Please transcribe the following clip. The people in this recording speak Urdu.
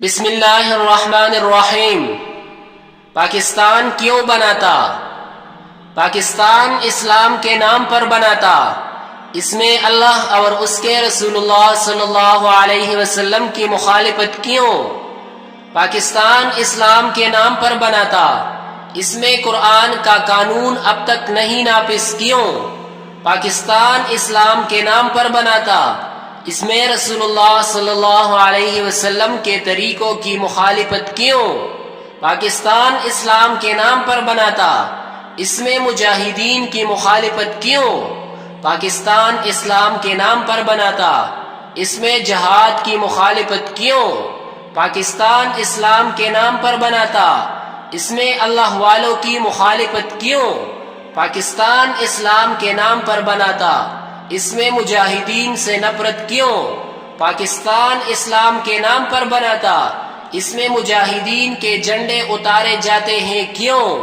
بسم اللہ الرحمن الرحیم۔ پاکستان کیوں بناتا؟ پاکستان اسلام کے نام پر بناتا۔ اس میں اللہ اور اس کے رسول اللہ صلی اللہ علیہ وسلم کی مخالفت کیوں؟ پاکستان اسلام کے نام پر بناتا۔ اس میں قرآن کا قانون اب تک نہیں نافذ کیوں؟ پاکستان اسلام کے نام پر بناتا۔ اس میں رسول اللہ صلی اللہ علیہ وسلم کے طریقوں کی مخالفت کیوں؟ پاکستان اسلام کے نام پر بناتا۔ اس میں مجاہدین کی مخالفت کیوں؟ پاکستان اسلام کے نام پر بناتا۔ اس میں جہاد کی مخالفت کیوں؟ پاکستان اسلام کے نام پر بناتا۔ اس میں اللہ والوں کی مخالفت کیوں؟ پاکستان اسلام کے نام پر بناتا۔ اس میں مجاہدین سے نفرت کیوں؟ پاکستان اسلام کے نام پر بناتا۔ اس میں مجاہدین کے جھنڈے اتارے جاتے ہیں کیوں؟